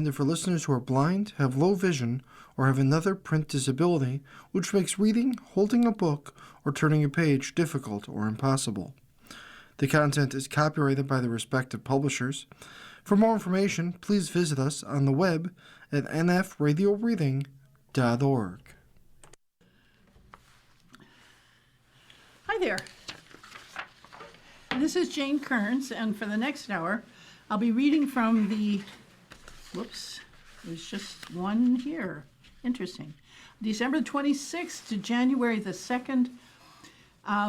intended for listeners who are blind, have low vision, or have another print disability, which makes reading, holding a book, or turning a page difficult or impossible. The content is copyrighted by the respective publishers. For more information, please visit us on the web at nfradioreading.org. Hi there. This is Jane Kearns, and for the next hour, I'll be reading from the, there's just one here. Interesting. December 26th to January the 2nd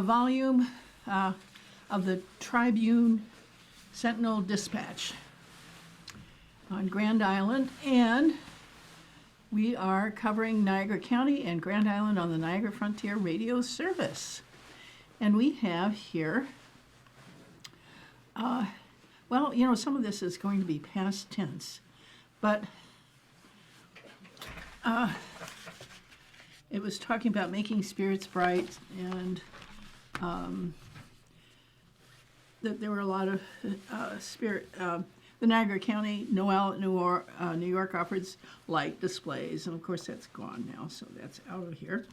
volume of the Tribune Sentinel Dispatch on Grand Island, and we are covering Niagara County and Grand Island on the Niagara Frontier Radio Service. And we have here, some of this is going to be past tense, but it was talking about making spirits bright, and that there were a lot of the Niagara County Noel at New York offers light displays, and of course that's gone now, so that's out of here.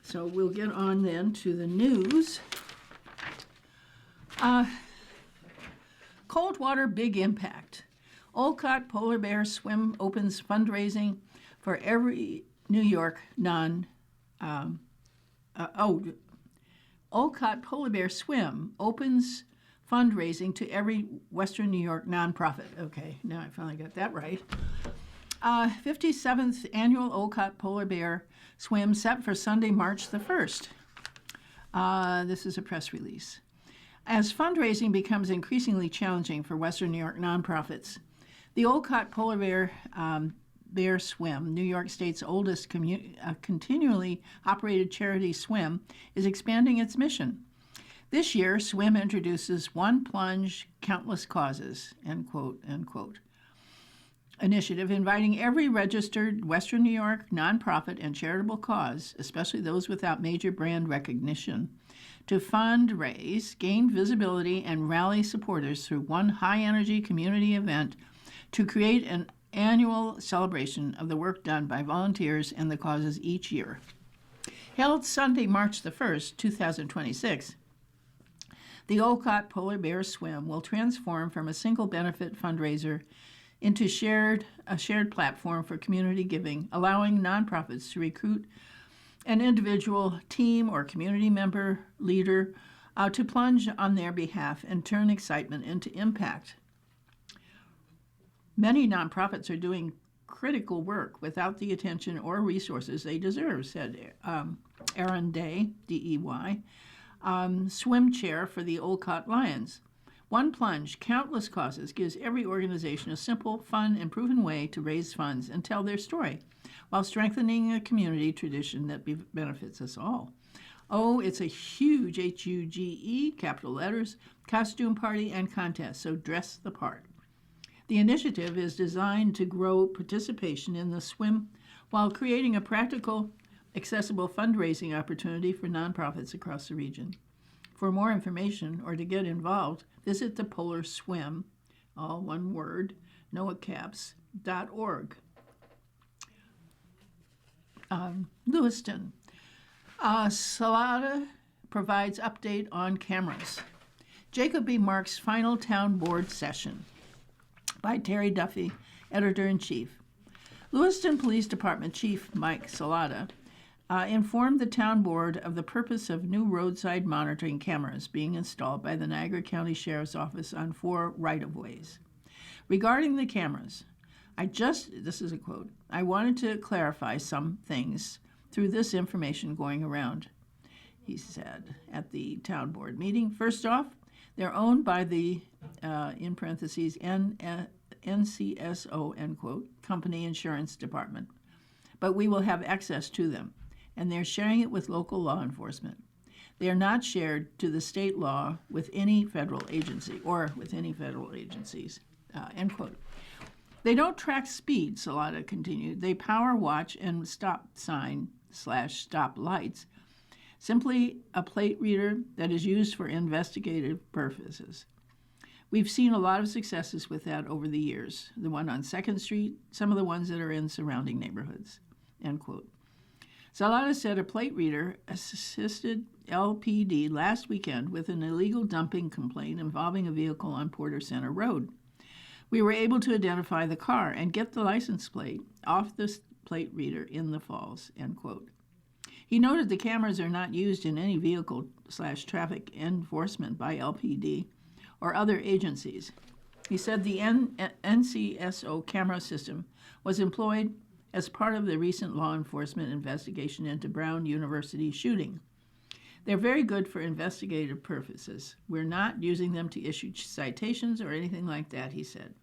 So we'll get on then to the news. Cold water big impact. Olcott Polar Bear Swim opens fundraising for every New York Olcott Polar Bear Swim opens fundraising to every Western New York nonprofit. Okay, now I finally got that right. 57th Annual Olcott Polar Bear Swim set for Sunday, March the 1st. This is a press release. As fundraising becomes increasingly challenging for Western New York nonprofits, the Olcott Polar Bear Swim, New York State's oldest continually operated charity swim, is expanding its mission. This year, Swim introduces One Plunge, Countless Causes, end quote, initiative inviting every registered Western New York nonprofit and charitable cause, especially those without major brand recognition, to fundraise, gain visibility, and rally supporters through one high-energy community event to create an annual celebration of the work done by volunteers and the causes each year. Held Sunday, March the 1st, 2026, the Olcott Polar Bear Swim will transform from a single benefit fundraiser into a shared platform for community giving, allowing nonprofits to recruit an individual, team, or community member leader to plunge on their behalf and turn excitement into impact. Many nonprofits are doing critical work without the attention or resources they deserve, said Aaron Day, D-E-Y, swim chair for the Olcott Lions. One Plunge, Countless Causes gives every organization a simple, fun, and proven way to raise funds and tell their story, while strengthening a community tradition that benefits us all. Oh, it's a huge H-U-G-E, capital letters, costume party and contest, so dress the part. The initiative is designed to grow participation in the swim while creating a practical, accessible fundraising opportunity for nonprofits across the region. For more information or to get involved, visit the Polar Swim, all one word, noahcaps.org. Lewiston. Salada provides update on cameras. Jacob B. Mark's final town board session by Terry Duffy, Editor-in-Chief. Lewiston Police Department Chief Mike Salada informed the town board of the purpose of new roadside monitoring cameras being installed by the Niagara County Sheriff's Office on 4 right-of-ways. Regarding the cameras, this is a quote, I wanted to clarify some things through this information going around, he said at the town board meeting. First off, they're owned by the, in parentheses, NCSO, end quote, Company Insurance Department, but we will have access to them, and they're sharing it with local law enforcement. They are not shared to the state law with any federal agency or with any federal agencies, end quote. They don't track speed, Salada continued. They power watch and stop sign/stop lights, simply a plate reader that is used for investigative purposes. We've seen a lot of successes with that over the years. The one on 2nd Street, some of the ones that are in surrounding neighborhoods." End quote. Zalata said a plate reader assisted LPD last weekend with an illegal dumping complaint involving a vehicle on Porter Center Road. "We were able to identify the car and get the license plate off the plate reader in the Falls." End quote. He noted the cameras are not used in any vehicle/traffic enforcement by LPD or other agencies. He said the NCSO camera system was employed as part of the recent law enforcement investigation into Brown University shooting. "They're very good for investigative purposes. We're not using them to issue citations or anything like that," he said.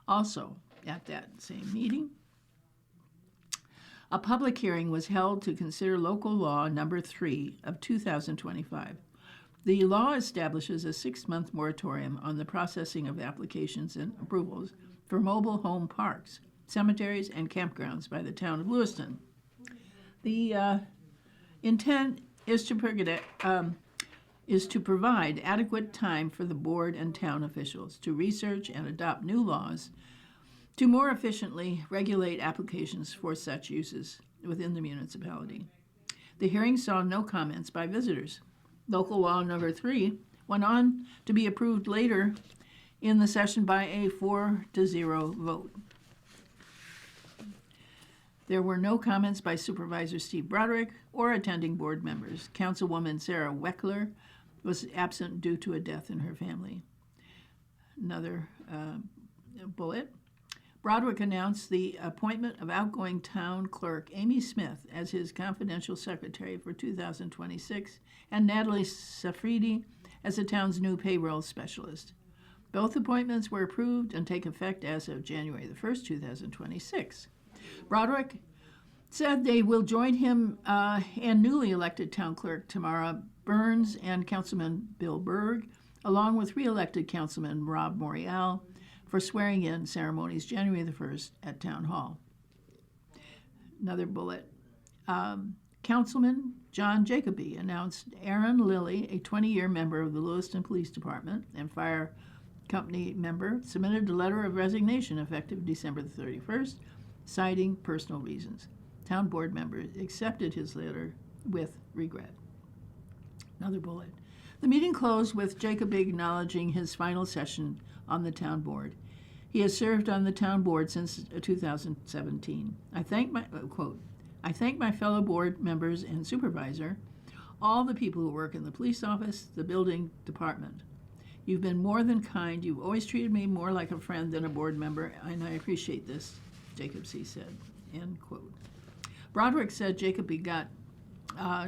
Also, at that same meeting, a public hearing was held to consider local law number 3 of 2025. The law establishes a 6-month moratorium on the processing of applications and approvals for mobile home parks, cemeteries, and campgrounds by the town of Lewiston. The intent is to provide adequate time for the board and town officials to research and adopt new laws to more efficiently regulate applications for such uses within the municipality. The hearing saw no comments by visitors. Local law number 3 went on to be approved later in the session by a 4-0 vote. There were no comments by Supervisor Steve Broderick or attending board members. Councilwoman Sarah Weckler was absent due to a death in her family. Another bullet. Broderick announced the appointment of outgoing town clerk Amy Smith as his confidential secretary for 2026 and Natalie Safridi as the town's new payroll specialist. Both appointments were approved and take effect as of January the 1st, 2026. Broderick said they will join him and newly elected town clerk Tamara Burns and Councilman Bill Berg, along with re-elected Councilman Rob Morial, for swearing-in ceremonies January the 1st at Town Hall. Another bullet. Councilman John Jacoby announced Aaron Lilly, a 20-year member of the Lewiston Police Department and Fire Company member, submitted a letter of resignation effective December the 31st, citing personal reasons. Town board members accepted his letter with regret. Another bullet. The meeting closed with Jacoby acknowledging his final session on the town board. He has served on the town board since 2017. I thank my fellow board members and supervisor, all the people who work in the police office, the building department. You've been more than kind. You've always treated me more like a friend than a board member, and I appreciate this, Jacobsy said, end quote. Broderick said Jacoby got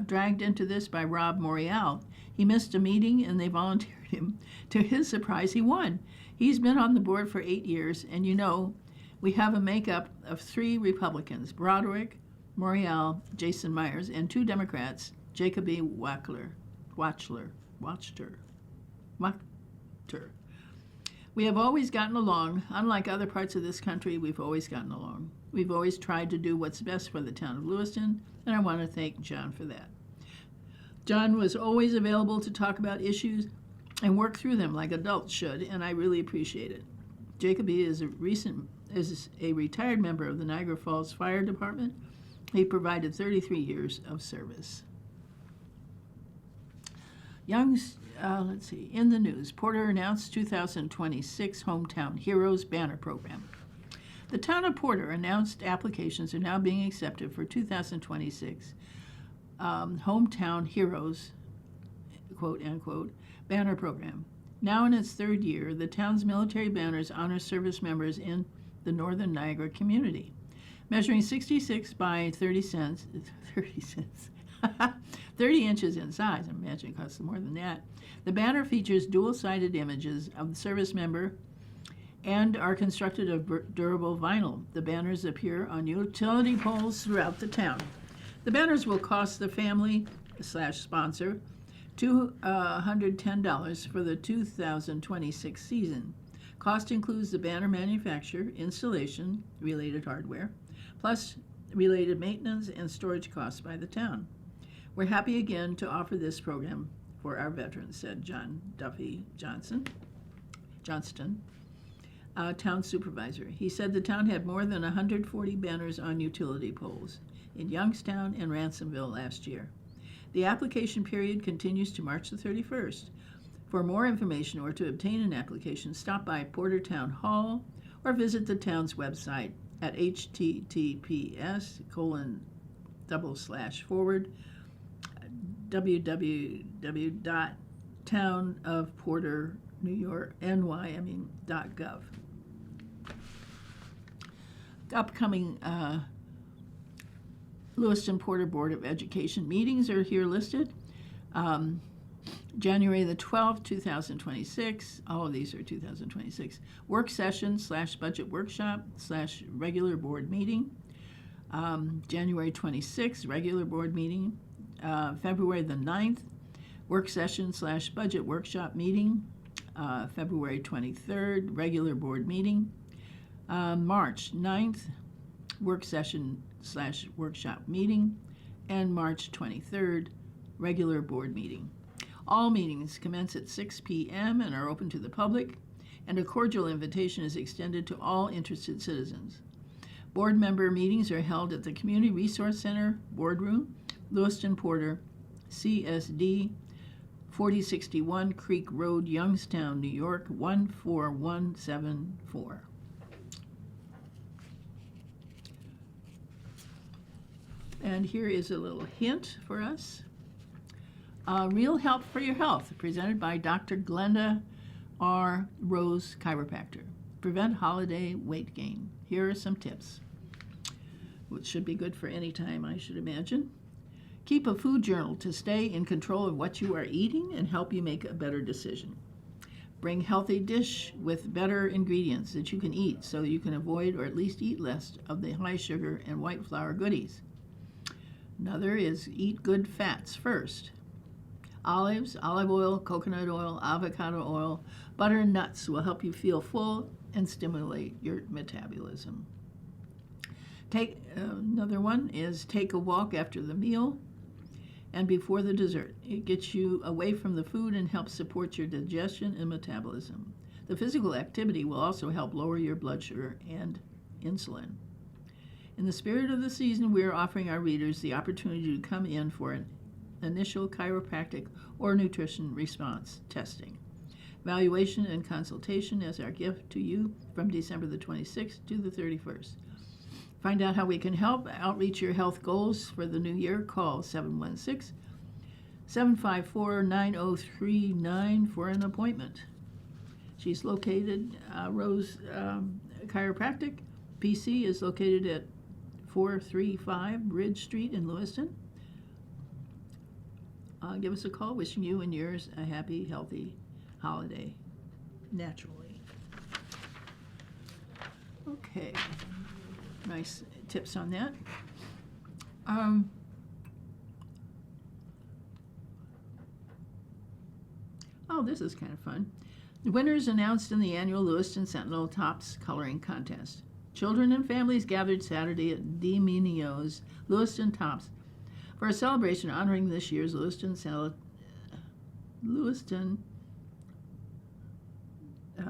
dragged into this by Rob Morial. He missed a meeting and they volunteered him. To his surprise, he won. He's been on the board for 8 years, and we have a makeup of 3 Republicans, Broderick, Morial, Jason Myers, and 2 Democrats, Jacoby Wachter. We have always gotten along. Unlike other parts of this country, we've always gotten along. We've always tried to do what's best for the town of Lewiston, and I want to thank John for that. John was always available to talk about issues and work through them like adults should, and I really appreciate it. Jacoby is a retired member of the Niagara Falls Fire Department. He provided 33 years of service. In the news, Porter announced 2026 Hometown Heroes banner program. The town of Porter announced applications are now being accepted for 2026 Hometown Heroes, quote unquote, banner program. Now in its 3rd year, the town's military banners honor service members in the northern Niagara community. Measuring 66 by 30 inches in size, I imagine it costs more than that. The banner features dual-sided images of the service member and are constructed of durable vinyl. The banners appear on utility poles throughout the town. The banners will cost the family/sponsor $210 for the 2026 season. Cost includes the banner manufacture, installation, related hardware, plus related maintenance and storage costs by the town. We're happy again to offer this program for our veterans, said John Duffy Johnson, Johnston, town supervisor. He said the town had more than 140 banners on utility poles in Youngstown and Ransomville last year. The application period continues to March the 31st. For more information or to obtain an application, stop by Porter Town Hall or visit the town's website at https://www.townofporternewyork.gov. Upcoming Lewiston Porter Board of Education meetings are here listed. January the 12th, 2026, all of these are 2026, work session / budget workshop / regular board meeting. January 26th, regular board meeting. February the 9th, work session / budget workshop meeting. February 23rd, regular board meeting. March 9th, work session / workshop meeting. And March 23rd, regular board meeting. All meetings commence at 6 p.m. and are open to the public, and a cordial invitation is extended to all interested citizens. Board member meetings are held at the Community Resource Center Boardroom, Lewiston Porter, CSD, 4061 Creek Road, Youngstown, New York, 14174. And here is a little hint for us. Real Help for Your Health, presented by Dr. Glenda R. Rose, chiropractor. Prevent holiday weight gain. Here are some tips, which should be good for any time, I should imagine. Keep a food journal to stay in control of what you are eating and help you make a better decision. Bring healthy dish with better ingredients that you can eat so you can avoid or at least eat less of the high sugar and white flour goodies. Another is eat good fats first. Olives, olive oil, coconut oil, avocado oil, butter, and nuts will help you feel full and stimulate your metabolism. Another one is take a walk after the meal and before the dessert. It gets you away from the food and helps support your digestion and metabolism. The physical activity will also help lower your blood sugar and insulin. In the spirit of the season, we are offering our readers the opportunity to come in for an initial chiropractic or nutrition response testing. Evaluation and consultation as our gift to you from December the 26th to the 31st. Find out how we can help outreach your health goals for the new year. Call 716-754-9039 for an appointment. She's located, Rose Chiropractic. PC is located at 435 Ridge Street in Lewiston. Give us a call. Wishing you and yours a happy, healthy holiday, naturally. Okay, nice tips on that. Oh, this is kind of fun. The winners announced in the annual Lewiston Sentinel Tops Coloring Contest. Children and families gathered Saturday at D. Minio's Lewiston Tops for a celebration honoring this year's Lewiston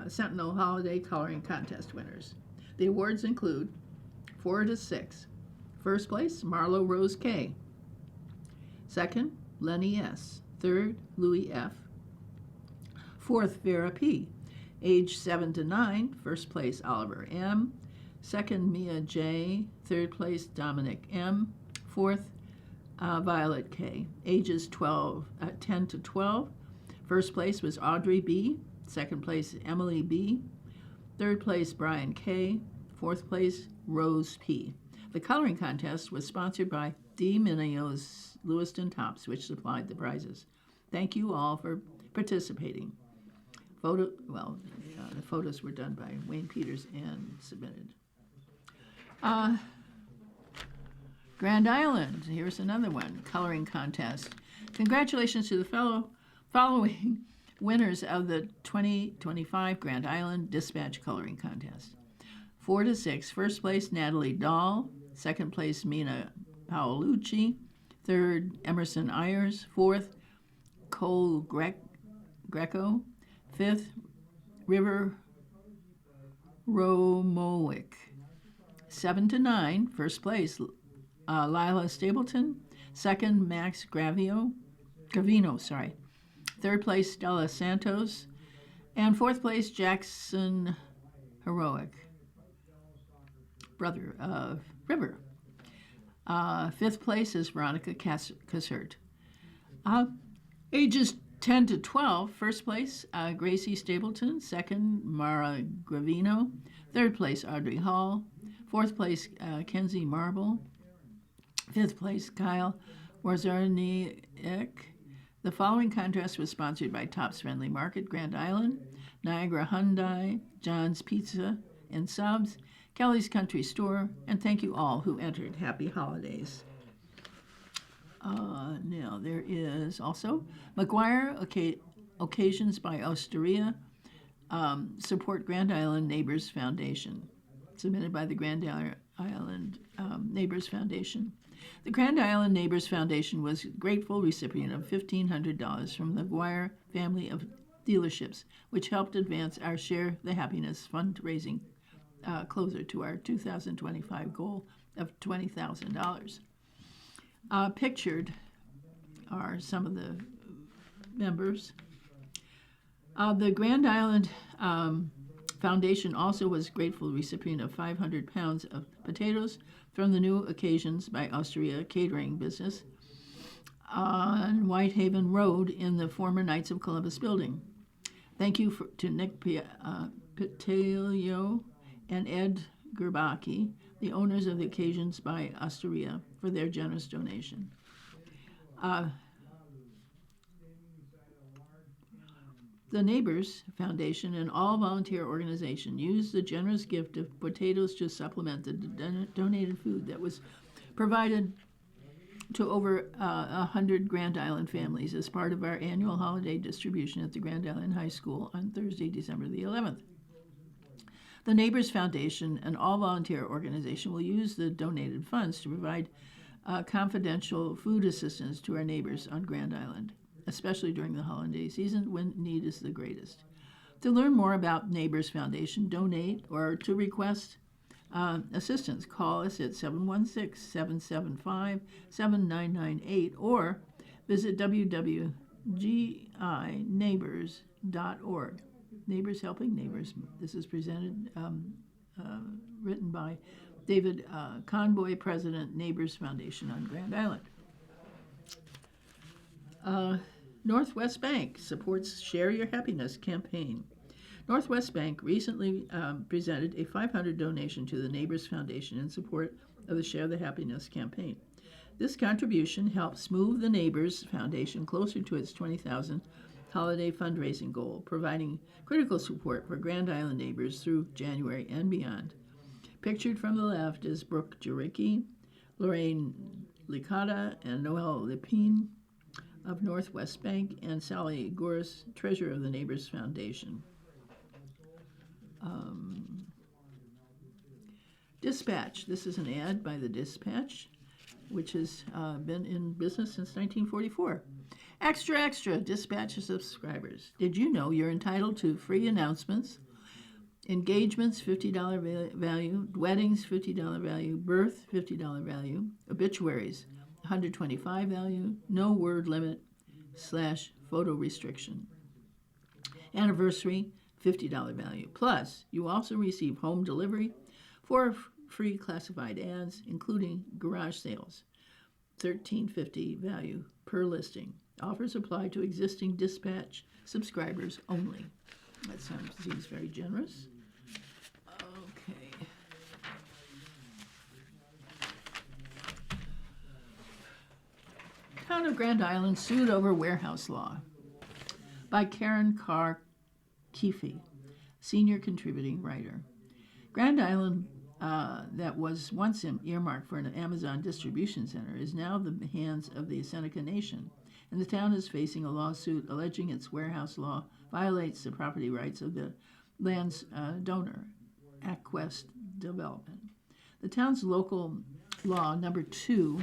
Sentinel Holiday Coloring Contest winners. The awards include 4 to 6. First place, Marlo Rose K. Second, Lenny S. Third, Louis F. Fourth, Vera P. Age 7 to 9. First place, Oliver M. Second, Mia J. Third place, Dominic M. Fourth, Violet K. Ages 10 to 12. First place was Audrey B. Second place, Emily B. Third place, Brian K. Fourth place, Rose P. The coloring contest was sponsored by D. Minio's Lewiston Tops, which supplied the prizes. Thank you all for participating. The photos were done by Wayne Peters and submitted. Grand Island, here's another one, coloring contest. Congratulations to the following winners of the 2025 Grand Island Dispatch Coloring Contest. 4 to 6, first place, Natalie Dahl. Second place, Mina Paolucci. Third, Emerson Ayers. Fourth, Cole Greco. Fifth, River Romowick. 7-9, first place, Lila Stapleton. Second, Max Gravino. Third place, Stella Santos. And fourth place, Jackson Heroic, brother of River. Fifth place is Veronica Cassert. Ages 10 to 12, first place, Gracie Stapleton. Second, Mara Gravino. Third place, Audrey Hall. Fourth place, Kenzie Marble. Fifth place, Kyle Warzarniak. The following contest was sponsored by Tops Friendly Market, Grand Island, Niagara Hyundai, John's Pizza and Subs, Kelly's Country Store, and thank you all who entered. Happy holidays. Now, there is also McGuire Occasions by Osteria, support Grand Island Neighbors Foundation, submitted by the Grand Island Neighbors Foundation. The Grand Island Neighbors Foundation was a grateful recipient of $1,500 from the McGuire family of dealerships, which helped advance our Share the Happiness fundraising closer to our 2025 goal of $20,000. Pictured are some of the members. The Grand Island Foundation also was a grateful recipient of 500 pounds of potatoes from the New Occasions by Austria catering business on Whitehaven Road in the former Knights of Columbus building. Thank you to Nick Pitelio and Ed Gerbaki, the owners of the Occasions by Austria, for their generous donation. The Neighbors Foundation, an all-volunteer organization, used the generous gift of potatoes to supplement the donated food that was provided to over 100 Grand Island families as part of our annual holiday distribution at the Grand Island High School on Thursday, December the 11th. The Neighbors Foundation, an all-volunteer organization, will use the donated funds to provide confidential food assistance to our neighbors on Grand Island, especially during the holiday season when need is the greatest. To learn more about Neighbors Foundation, donate, or to request assistance, call us at 716-775-7998 or visit www.gineighbors.org. Neighbors Helping Neighbors. This is presented, written by David Conboy, President, Neighbors Foundation on Grand Island. Northwest Bank supports Share Your Happiness campaign. Northwest Bank recently presented a $500 donation to the Neighbors Foundation in support of the Share the Happiness campaign. This contribution helps move the Neighbors Foundation closer to its $20,000 holiday fundraising goal, providing critical support for Grand Island neighbors through January and beyond. Pictured from the left is Brooke Jaricki, Lorraine Licata, and Noel Lepine of Northwest Bank, and Sally Goris, treasurer of the Neighbors Foundation. Dispatch. This is an ad by the Dispatch, which has been in business since 1944. Extra, extra, Dispatch subscribers. Did you know you're entitled to free announcements, engagements, $50 value, weddings, $50 value, birth, $50 value, obituaries, $125 value, no word limit / photo restriction. Anniversary, $50 value. Plus, you also receive home delivery, 4 free classified ads, including garage sales, $13.50 value per listing. Offers apply to existing Dispatch subscribers only. That seems very generous. Okay. Town of Grand Island sued over warehouse law by Karen Carr Keefe, senior contributing writer. Grand Island, that was once earmarked for an Amazon distribution center, is now in the hands of the Seneca Nation, and the town is facing a lawsuit alleging its warehouse law violates the property rights of the land's donor, Aquest Development. The town's local law number 2,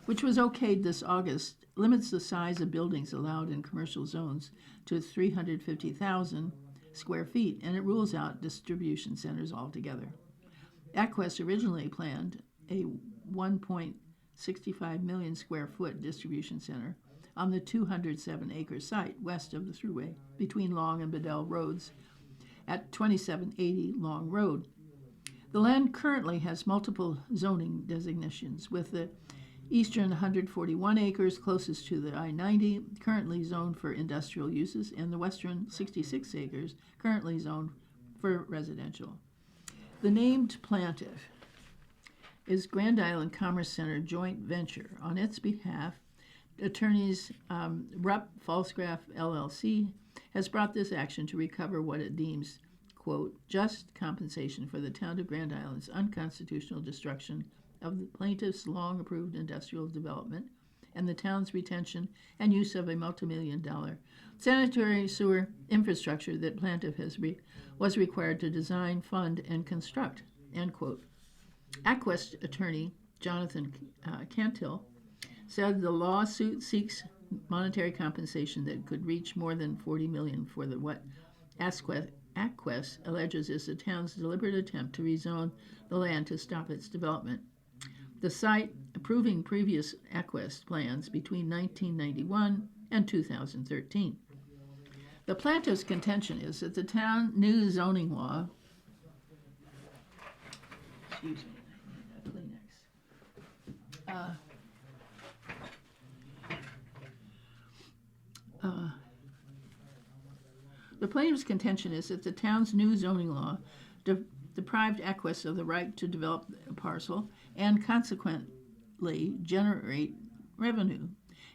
which was okayed this August, limits the size of buildings allowed in commercial zones to 350,000 square feet, and it rules out distribution centers altogether. AqueWest originally planned a 1.65 million square foot distribution center on the 207-acre site west of the Thruway between Long and Bedell Roads at 2780 Long Road. The land currently has multiple zoning designations, with the eastern 141 acres closest to the I-90 currently zoned for industrial uses, and the western 66 acres currently zoned for residential. The named plaintiff is Grand Island Commerce Center joint venture. On its behalf, attorneys Rupp Falsgraf LLC has brought this action to recover what it deems, quote, just compensation for the town of Grand Island's unconstitutional destruction of the plaintiff's long-approved industrial development and the town's retention and use of a multi-million-dollar sanitary sewer infrastructure that plaintiff was required to design, fund, and construct, end quote. AqueWest attorney Jonathan Cantil said the lawsuit seeks monetary compensation that could reach more than $40 million for what AqueWest alleges is the town's deliberate attempt to rezone the land to stop its development. The site approving previous AqueWest plans between 1991 and 2013. The plaintiff's contention is that the town new zoning law, excuse me, the plaintiff's contention is that the town's new zoning law deprived AqueWest of the right to develop a parcel and consequently generate revenue.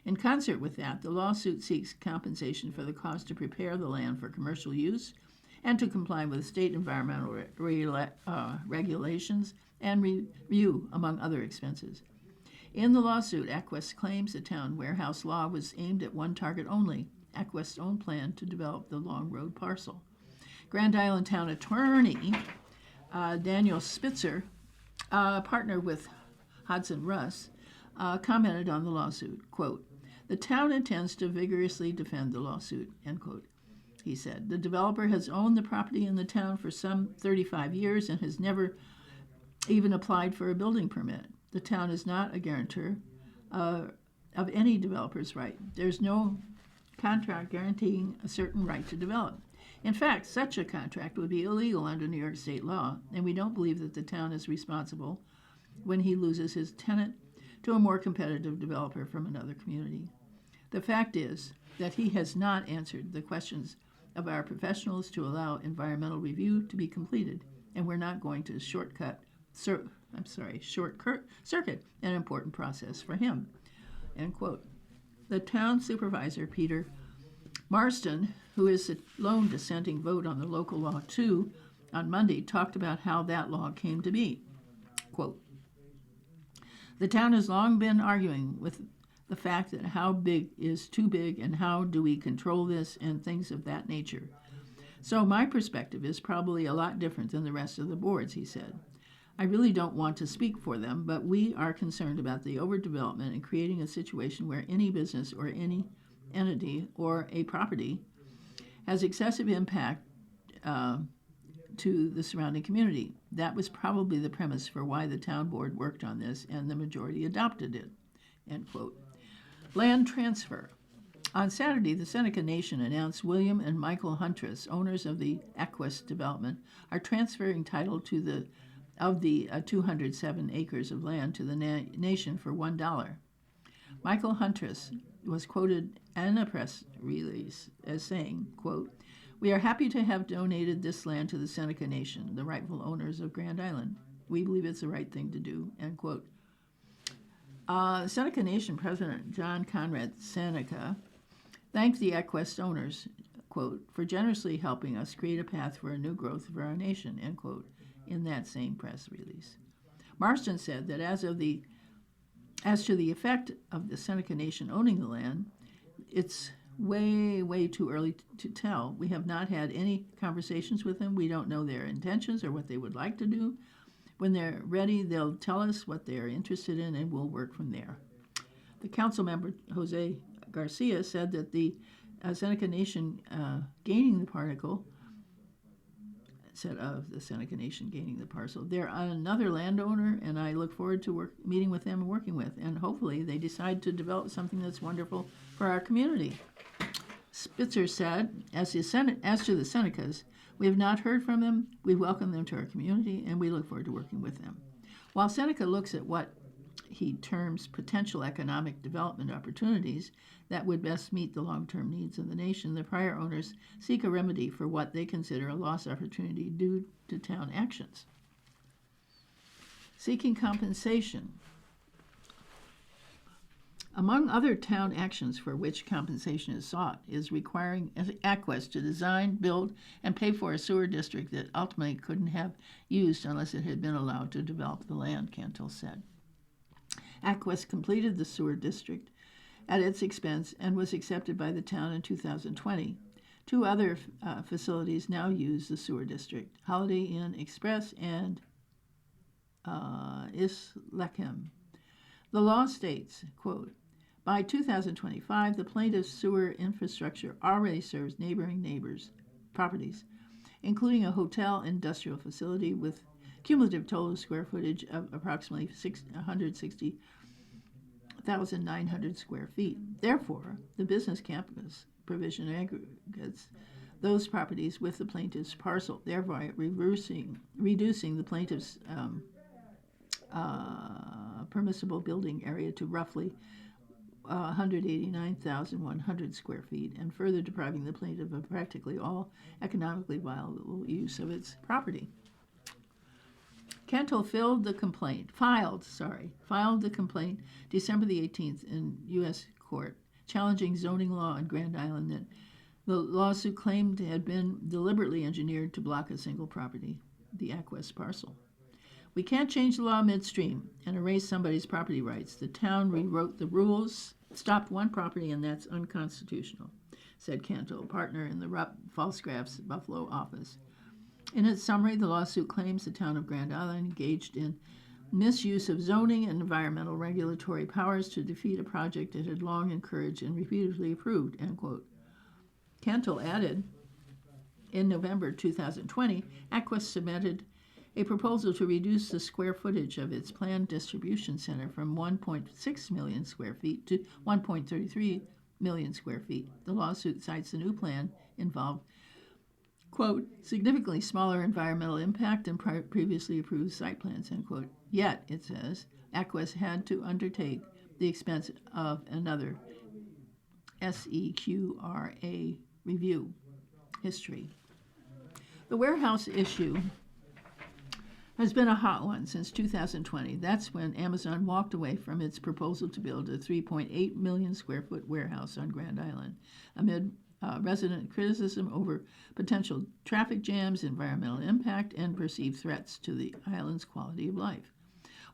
In concert with that, the lawsuit seeks compensation for the cost to prepare the land for commercial use and to comply with state environmental regulations and review, among other expenses. In the lawsuit, AqueWest claims the town warehouse law was aimed at one target only, AqueWest's own plan to develop the Long Road parcel. Grand Island town attorney Daniel Spitzer, partner with Hodson Russ, commented on the lawsuit, quote, the town intends to vigorously defend the lawsuit, end quote. He said, the developer has owned the property in the town for some 35 years and has never even applied for a building permit. The town is not a guarantor of any developer's right. There's no contract guaranteeing a certain right to develop. In fact, such a contract would be illegal under New York state law, and we don't believe that the town is responsible when he loses his tenant to a more competitive developer from another community. The fact is that he has not answered the questions of our professionals to allow environmental review to be completed, and we're not going to short circuit an important process for him, end quote. The town supervisor, Peter Marston, who is the lone dissenting vote on the local law 2 on Monday, talked about how that law came to be. Quote, the town has long been arguing with the fact that how big is too big and how do we control this and things of that nature. So my perspective is probably a lot different than the rest of the boards, he said. I really don't want to speak for them, but we are concerned about the overdevelopment and creating a situation where any business or any entity or a property has excessive impact to the surrounding community. That was probably the premise for why the town board worked on this and the majority adopted it, end quote. Land transfer. On Saturday, the Seneca Nation announced William and Michael Huntress, owners of the AqueWest development, are transferring title to the 207 acres of land to the nation for $1. Michael Huntress was quoted in a press release as saying, quote, we are happy to have donated this land to the Seneca Nation, the rightful owners of Grand Island. We believe it's the right thing to do, end quote. Seneca Nation President John Conrad Seneca thanked the AqueWest owners, quote, for generously helping us create a path for a new growth for our nation, end quote, in that same press release. Marston said that as to the effect of the Seneca Nation owning the land, it's way too early to tell. We have not had any conversations with them. We don't know their intentions or what they would like to do. When they're ready, they'll tell us what they're interested in, and we'll work from there. The council member, Jose Garcia, said that the Seneca Nation gaining the said of the Seneca Nation gaining the parcel. They're another landowner, and I look forward to meeting with them and working with, and hopefully they decide to develop something that's wonderful for our community. Spitzer said, as to the Senecas, we have not heard from them, we welcome them to our community, and we look forward to working with them. While Seneca looks at what he terms potential economic development opportunities that would best meet the long-term needs of the nation, the prior owners seek a remedy for what they consider a lost opportunity due to town actions. Seeking compensation. Among other town actions for which compensation is sought is requiring Aquest to design, build, and pay for a sewer district that ultimately couldn't have used unless it had been allowed to develop the land, Cantil said. Aquest completed the sewer district at its expense and was accepted by the town in 2020. Two other facilities now use the sewer district, Holiday Inn Express and Islechem. The law states, quote, by 2025, the plaintiff's sewer infrastructure already serves neighboring properties, including a hotel industrial facility with cumulative total square footage of approximately 160,900 square feet. Therefore, the business campus provision aggregates those properties with the plaintiff's parcel, thereby reducing the plaintiff's permissible building area to roughly 189,100 square feet, and further depriving the plaintiff of practically all economically viable use of its property. Cantil filed the complaint December the 18th in U.S. court, challenging zoning law on Grand Island that the lawsuit claimed had been deliberately engineered to block a single property, the Aquest parcel. We can't change the law midstream and erase somebody's property rights. The town rewrote the rules, stopped one property, and that's unconstitutional, said Cantil, partner in the Rupp Falsgraff's Buffalo office. In its summary, the lawsuit claims the town of Grand Island engaged in misuse of zoning and environmental regulatory powers to defeat a project it had long encouraged and repeatedly approved, end quote. Cantil added, in November 2020, Aquest submitted a proposal to reduce the square footage of its planned distribution center from 1.6 million square feet to 1.33 million square feet. The lawsuit cites the new plan involved, quote, significantly smaller environmental impact than previously approved site plans, end quote. Yet, it says, Aquest had to undertake the expense of another SEQRA review. History. The warehouse issue has been a hot one since 2020. That's when Amazon walked away from its proposal to build a 3.8 million square foot warehouse on Grand Island, amid resident criticism over potential traffic jams, environmental impact, and perceived threats to the island's quality of life.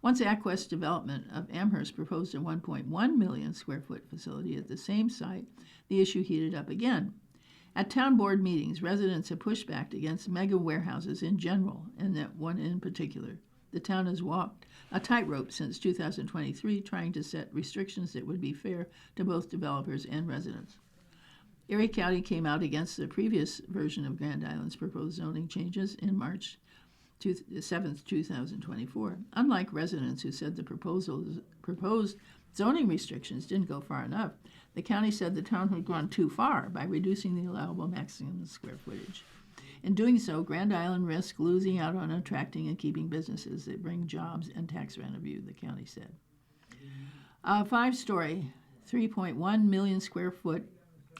Once Aquest's development of Amherst proposed a 1.1 million square foot facility at the same site, the issue heated up again. At town board meetings, residents have pushed back against mega warehouses in general, and that one in particular. The town has walked a tightrope since 2023, trying to set restrictions that would be fair to both developers and residents. Erie County came out against the previous version of Grand Island's proposed zoning changes in March 7, 2024. Unlike residents who said the proposed zoning restrictions didn't go far enough, the county said the town had gone too far by reducing the allowable maximum square footage. In doing so, Grand Island risked losing out on attracting and keeping businesses that bring jobs and tax revenue, the county said. A 5-story, 3.1 million square foot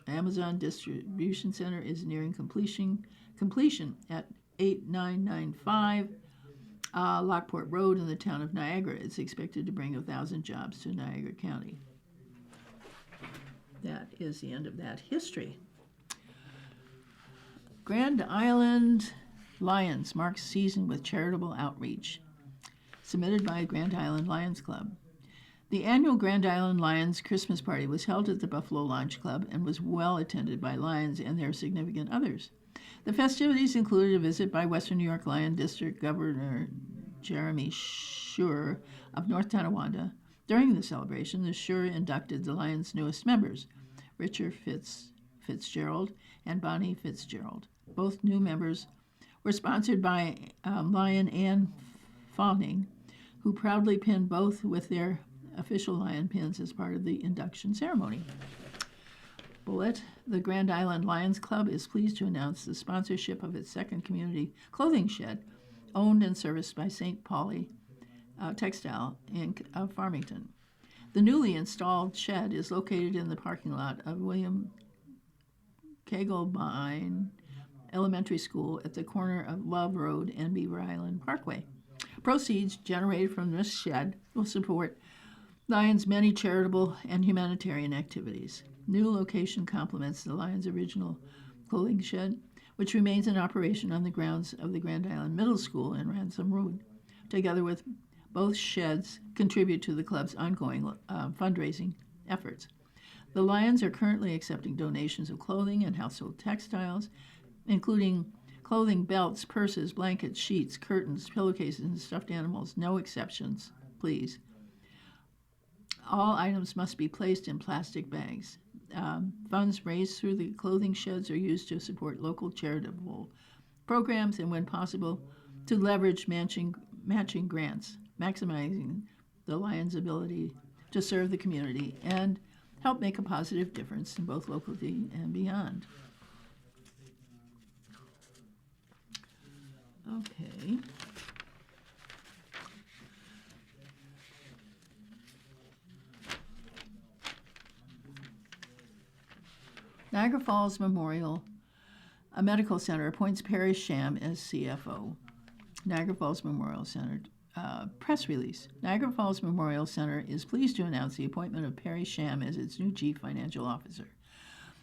Amazon distribution center is nearing completion at 8995 Lockport Road in the town of Niagara. It's expected to bring 1,000 jobs to Niagara County. That is the end of that history. Grand Island Lions marks season with charitable outreach. Submitted by Grand Island Lions Club. The annual Grand Island Lions Christmas party was held at the Buffalo Launch Club and was well attended by Lions and their significant others. The festivities included a visit by Western New York Lion District Governor Jeremy Schur of North Tonawanda. During the celebration, the Schur inducted the Lions' newest members, Richard Fitzgerald and Bonnie Fitzgerald. Both new members were sponsored by Lion Ann Fawning, who proudly pinned both with their official lion pins as part of the induction ceremony. Bullet, the Grand Island Lions Club is pleased to announce the sponsorship of its second community clothing shed, owned and serviced by St. Pauli Textile, Inc. of Farmington. The newly installed shed is located in the parking lot of William Kegelbein Elementary School at the corner of Love Road and Beaver Island Parkway. Proceeds generated from this shed will support Lions' many charitable and humanitarian activities. New location complements the Lions' original clothing shed, which remains in operation on the grounds of the Grand Island Middle School in Ransom Road. Together with both sheds contribute to the club's ongoing fundraising efforts. The Lions are currently accepting donations of clothing and household textiles, including clothing, belts, purses, blankets, sheets, curtains, pillowcases, and stuffed animals. No exceptions, please. All items must be placed in plastic bags. Funds raised through the clothing sheds are used to support local charitable programs and, when possible, to leverage matching grants, maximizing the Lions' ability to serve the community and help make a positive difference in both locally and beyond. Okay. Niagara Falls Memorial Medical Center appoints Perry Sham as CFO. Niagara Falls Memorial Center press release. Niagara Falls Memorial Center is pleased to announce the appointment of Perry Sham as its new Chief Financial Officer.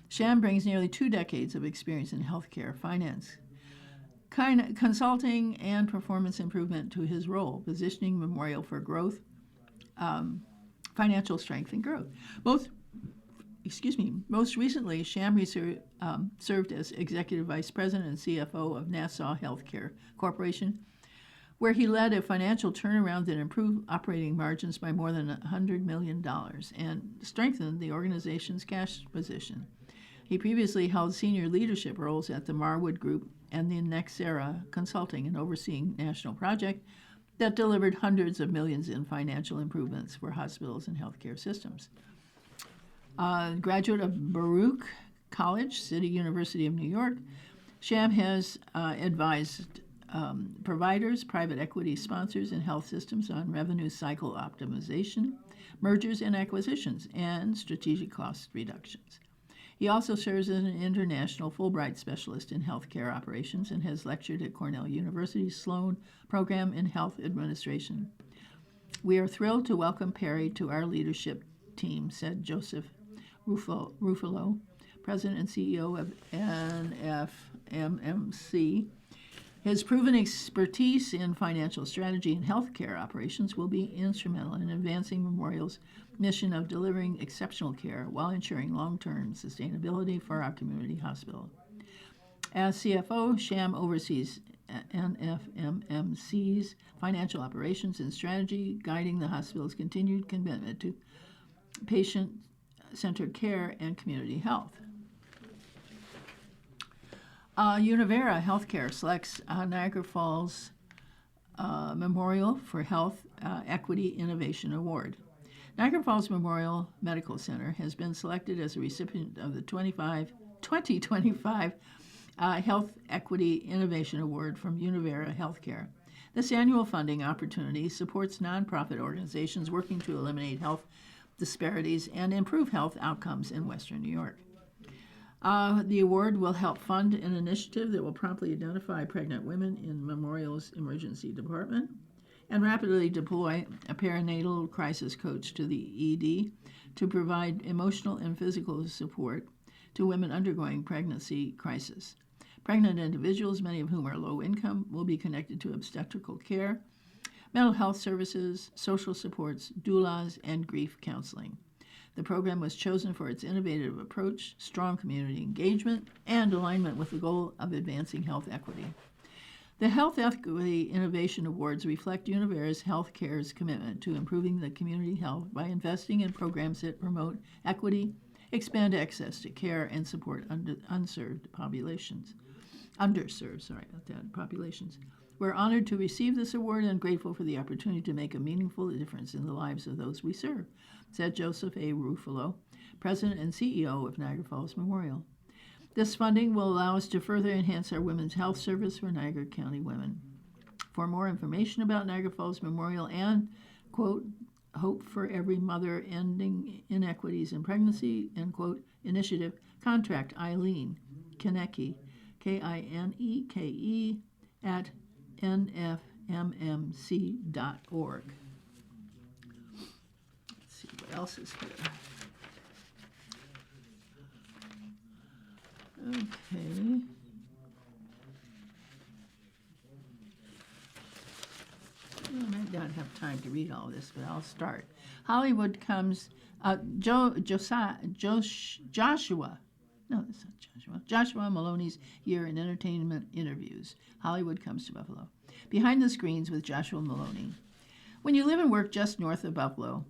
Sham brings nearly 2 decades of experience in healthcare, finance, consulting, and performance improvement to his role, positioning Memorial for growth, financial strength, and growth. Most recently, Sham served as Executive Vice President and CFO of Nassau Healthcare Corporation, where he led a financial turnaround that improved operating margins by more than $100 million and strengthened the organization's cash position. He previously held senior leadership roles at the Marwood Group and the Nexera Consulting, an overseeing national project that delivered hundreds of millions in financial improvements for hospitals and healthcare systems. Graduate of Baruch College, City University of New York, Sham has advised providers, private equity sponsors, and health systems on revenue cycle optimization, mergers and acquisitions, and strategic cost reductions. He also serves as an international Fulbright specialist in healthcare operations and has lectured at Cornell University's Sloan Program in Health Administration. We are thrilled to welcome Perry to our leadership team, said Joseph Ruffalo, President and CEO of NFMMC. His proven expertise in financial strategy and healthcare operations will be instrumental in advancing Memorial's mission of delivering exceptional care while ensuring long-term sustainability for our community hospital. As CFO, Sham oversees NFMMC's financial operations and strategy, guiding the hospital's continued commitment to patient-centered care and community health. Univera Healthcare selects Niagara Falls Memorial for Health Equity Innovation Award. Niagara Falls Memorial Medical Center has been selected as a recipient of the 2025 Health Equity Innovation Award from Univera Healthcare. This annual funding opportunity supports nonprofit organizations working to eliminate health disparities and improve health outcomes in Western New York. The award will help fund an initiative that will promptly identify pregnant women in Memorial's emergency department and rapidly deploy a perinatal crisis coach to the ED to provide emotional and physical support to women undergoing pregnancy crisis. Pregnant individuals, many of whom are low income, will be connected to obstetrical care, mental health services, social supports, doulas, and grief counseling. The program was chosen for its innovative approach, strong community engagement, and alignment with the goal of advancing health equity. The Health Equity Innovation Awards reflect Univera's Healthcare's commitment to improving the community health by investing in programs that promote equity, expand access to care, and support unserved populations. populations. We're honored to receive this award and grateful for the opportunity to make a meaningful difference in the lives of those we serve, said Joseph A. Ruffalo, President and CEO of Niagara Falls Memorial. This funding will allow us to further enhance our women's health service for Niagara County women. For more information about Niagara Falls Memorial and, quote, Hope for Every Mother Ending Inequities in Pregnancy, end quote, initiative, contact Eileen Kineke, Kineke, at nfmmc.org. Let's see what else is here. Okay. I might not have time to read all this, but I'll start. Hollywood comes, Joshua Maloney's Year in Entertainment Interviews. Hollywood comes to Buffalo. Behind the Screens with Joshua Maloney. When you live and work just north of Buffalo,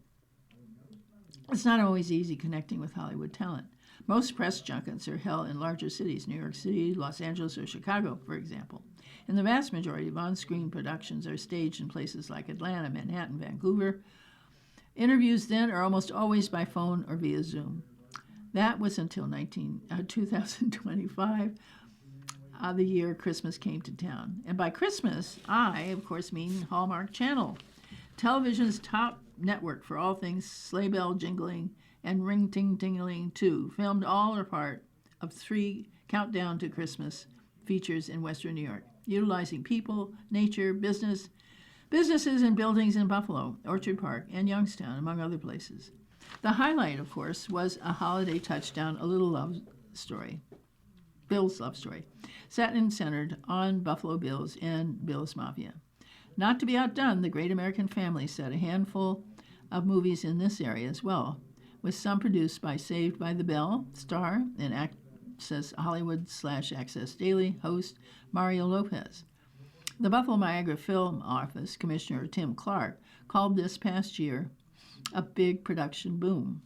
it's not always easy connecting with Hollywood talent. Most press junkets are held in larger cities, New York City, Los Angeles, or Chicago, for example. And the vast majority of on-screen productions are staged in places like Atlanta, Manhattan, Vancouver. Interviews then are almost always by phone or via Zoom. That was until 2025, the year Christmas came to town. And by Christmas, I, of course, mean Hallmark Channel, television's top network for all things sleigh bell jingling and ring-ting-tingling too, filmed all or part of 3 Countdown to Christmas features in Western New York, utilizing people, nature, businesses and buildings in Buffalo, Orchard Park, and Youngstown, among other places. The highlight, of course, was a holiday touchdown, A Little Love Story, Bill's Love Story, set and centered on Buffalo Bills and Bill's Mafia. Not to be outdone, The Great American Family set a handful of movies in this area as well, with some produced by Saved by the Bell, star, and Access Hollywood/Access Daily host Mario Lopez. The Buffalo Niagara Film Office Commissioner Tim Clark called this past year a big production boom.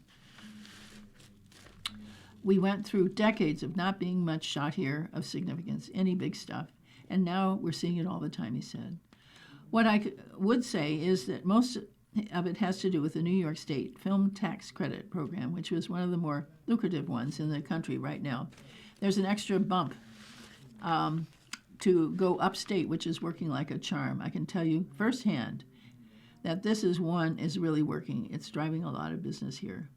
We went through decades of not being much shot here of significance, any big stuff, and now we're seeing it all the time, he said. What I would say is that most of it has to do with the New York State Film Tax Credit Program, which was one of the more lucrative ones in the country right now. There's an extra bump to go upstate, which is working like a charm. I can tell you firsthand that this is really working. It's driving a lot of business here.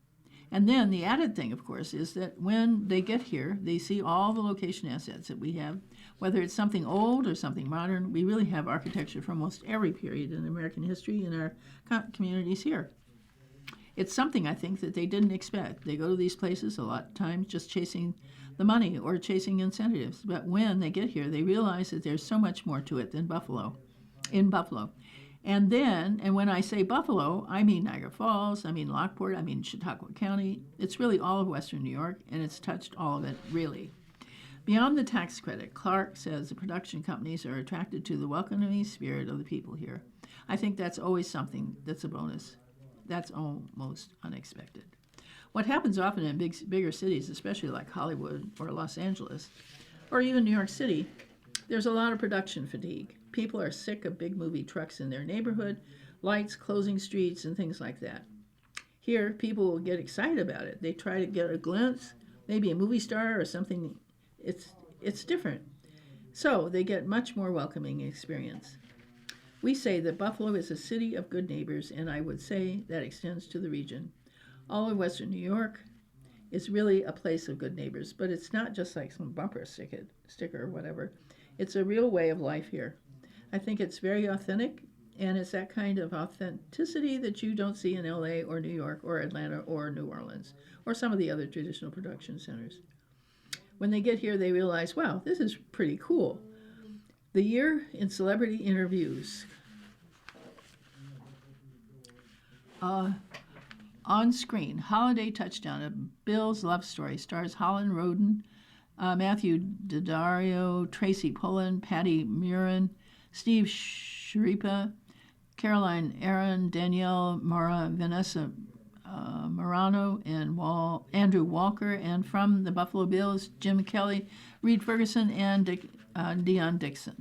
And then the added thing, of course, is that when they get here, they see all the location assets that we have, whether it's something old or something modern. We really have architecture from almost every period in American history in our communities here. It's something, I think, that they didn't expect. They go to these places a lot of times just chasing the money or chasing incentives. But when they get here, they realize that there's so much more to it than Buffalo, in Buffalo. And when I say Buffalo, I mean Niagara Falls, I mean Lockport, I mean Chautauqua County. It's really all of Western New York, and it's touched all of it, really. Beyond the tax credit, Clark says the production companies are attracted to the welcoming spirit of the people here. I think that's always something that's a bonus. That's almost unexpected. What happens often in bigger cities, especially like Hollywood or Los Angeles, or even New York City, there's a lot of production fatigue. People are sick of big movie trucks in their neighborhood, lights, closing streets, and things like that. Here, people will get excited about it. They try to get a glimpse, maybe a movie star or something. It's different. So they get much more welcoming experience. We say that Buffalo is a city of good neighbors, and I would say that extends to the region. All of Western New York is really a place of good neighbors, but it's not just like some bumper sticker or whatever. It's a real way of life here. I think it's very authentic, and it's that kind of authenticity that you don't see in LA or New York or Atlanta or New Orleans or some of the other traditional production centers. When they get here, they realize, wow, this is pretty cool. The year in celebrity interviews. On screen, holiday touchdown, A Bill's Love Story, stars Holland Roden, Matthew Daddario, Tracy Pullen, Patty Murin, Steve Schreiber, Caroline Aaron, Danielle Mara, Vanessa Morano, and Andrew Walker, and from the Buffalo Bills, Jim Kelly, Reed Ferguson, and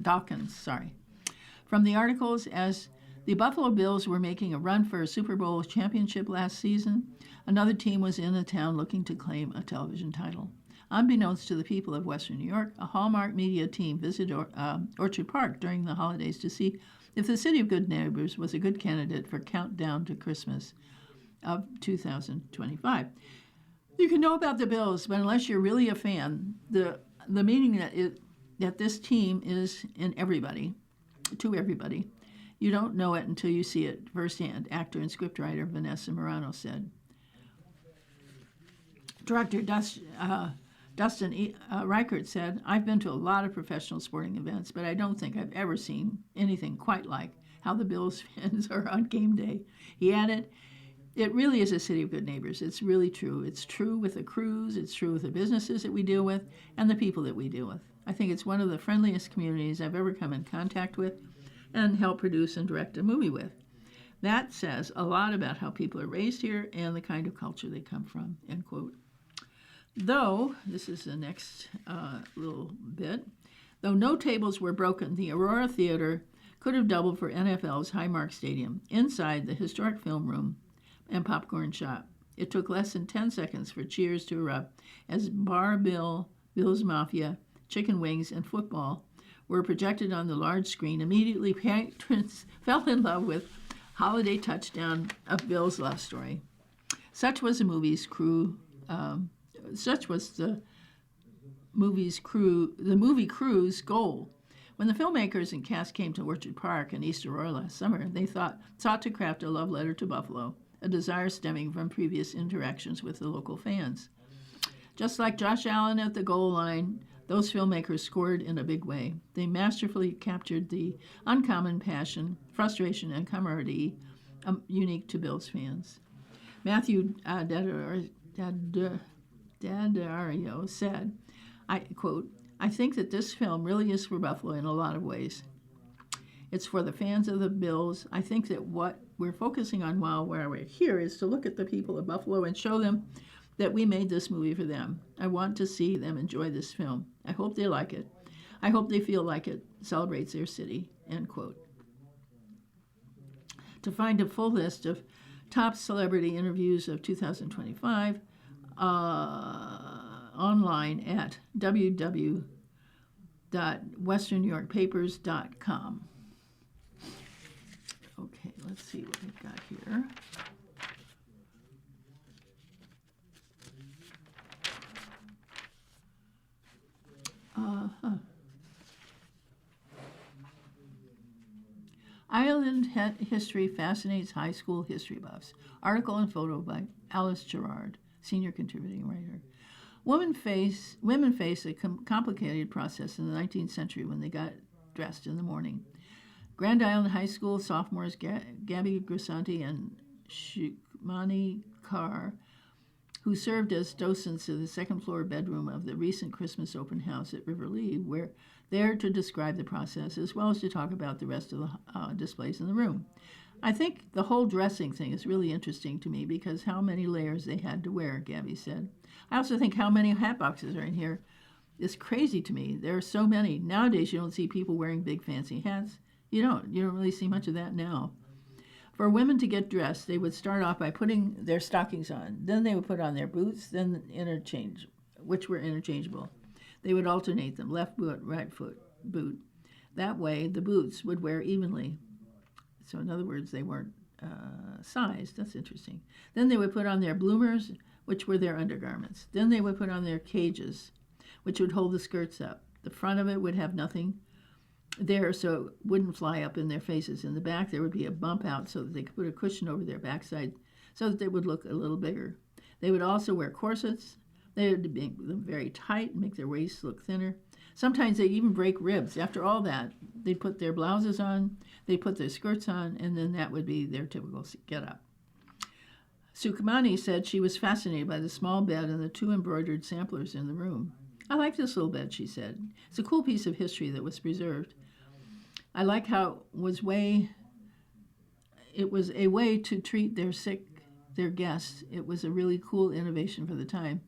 Dawkins. From the articles, as the Buffalo Bills were making a run for a Super Bowl championship last season, another team was in the town looking to claim a television title. Unbeknownst to the people of Western New York, a Hallmark media team visited Orchard Park during the holidays to see if the City of Good Neighbors was a good candidate for Countdown to Christmas of 2025. You can know about the Bills, but unless you're really a fan, the meaning that this team is to everybody, you don't know it until you see it firsthand, actor and scriptwriter Vanessa Morano said. Director Dustin Reichert said, "I've been to a lot of professional sporting events, but I don't think I've ever seen anything quite like how the Bills fans are on game day." He added, "It really is a city of good neighbors. It's really true. It's true with the crews, it's true with the businesses that we deal with, and the people that we deal with. I think it's one of the friendliest communities I've ever come in contact with and helped produce and direct a movie with. That says a lot about how people are raised here and the kind of culture they come from," end quote. Though, this is the next little bit, though no tables were broken, the Aurora Theater could have doubled for NFL's Highmark Stadium inside the historic film room and popcorn shop. It took less than 10 seconds for cheers to erupt as Bar Bill, Bill's Mafia, chicken wings, and football were projected on the large screen. Immediately, patrons fell in love with holiday touchdown of Bill's love story. Such was the movie crew's goal. When the filmmakers and cast came to Orchard Park in East Aurora last summer, they sought to craft a love letter to Buffalo, a desire stemming from previous interactions with the local fans. Just like Josh Allen at the goal line, those filmmakers scored in a big way. They masterfully captured the uncommon passion, frustration, and camaraderie unique to Bills fans. Matthew Daddario said, I quote, "I think that this film really is for Buffalo in a lot of ways. It's for the fans of the Bills. I think that what we're focusing on while we're here is to look at the people of Buffalo and show them that we made this movie for them. I want to see them enjoy this film. I hope they like it. I hope they feel like it celebrates their city," end quote. To find a full list of top celebrity interviews of 2025, online at www.westernnewyorkpapers.com. Okay, let's see what we've got here. Island history fascinates high school history buffs. Article and photo by Alice Gerard, senior contributing writer. Women face a complicated process in the 19th century when they got dressed in the morning. Grand Island High School sophomores Gabby Grisanti and Shukmani Carr, who served as docents in the second-floor bedroom of the recent Christmas open house at River Lee, were there to describe the process as well as to talk about the rest of the displays in the room. "I think the whole dressing thing is really interesting to me because how many layers they had to wear," Gabby said. "I also think how many hat boxes are in here is crazy to me. There are so many. Nowadays you don't see people wearing big fancy hats. You don't really see much of that now. For women to get dressed, they would start off by putting their stockings on. Then they would put on their boots, then which were interchangeable. They would alternate them, left boot, right foot, boot. That way, the boots would wear evenly." So in other words, they weren't sized. That's interesting. Then they would put on their bloomers, which were their undergarments. Then they would put on their cages, which would hold the skirts up. The front of it would have nothing there so it wouldn't fly up in their faces. In the back, there would be a bump out so that they could put a cushion over their backside so that they would look a little bigger. They would also wear corsets. They would make them very tight and make their waists look thinner. Sometimes they'd even break ribs. After all that, they'd put their blouses on, they'd put their skirts on, and then that would be their typical get-up. Sukmani said she was fascinated by the small bed and the 2 embroidered samplers in the room. "I like this little bed," she said. "It's a cool piece of history that was preserved. I like how it was a way to treat their guests. It was a really cool innovation for the time.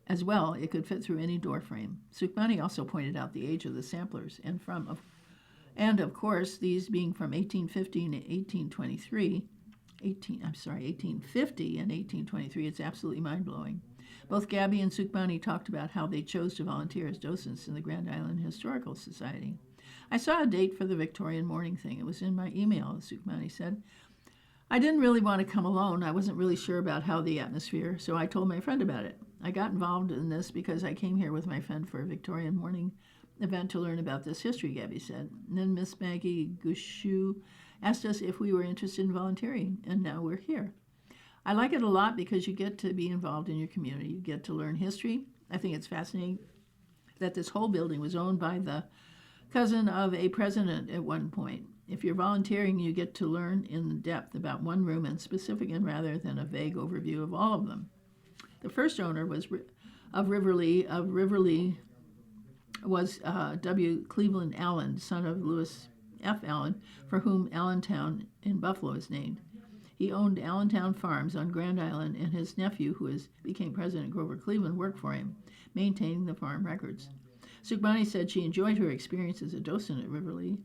As well, it could fit through any door frame. Sukmani also pointed out the age of the samplers, and of course, these being from 1850 and 1823, 1850 and 1823, it's absolutely mind-blowing. Both Gabby and Sukmani talked about how they chose to volunteer as docents in the Grand Island Historical Society. I saw a date for the Victorian morning thing. It was in my email, Sukmani said. I didn't really want to come alone. I wasn't really sure about how the atmosphere, so I told my friend about it. I got involved in this because I came here with my friend for a Victorian morning event to learn about this history, Gabby said. And then Miss Maggie Gushu asked us if we were interested in volunteering, and now we're here. I like it a lot because you get to be involved in your community. You get to learn history. I think it's fascinating that this whole building was owned by the cousin of a president at one point. If you're volunteering, you get to learn in depth about one room and specific and rather than a vague overview of all of them. The first owner was of Riverlea was W. Cleveland Allen, son of Lewis F. Allen, for whom Allentown in Buffalo is named. He owned Allentown Farms on Grand Island, and his nephew, who became President Grover Cleveland, worked for him, maintaining the farm records. Sukmani said she enjoyed her experience as a docent at Riverlea.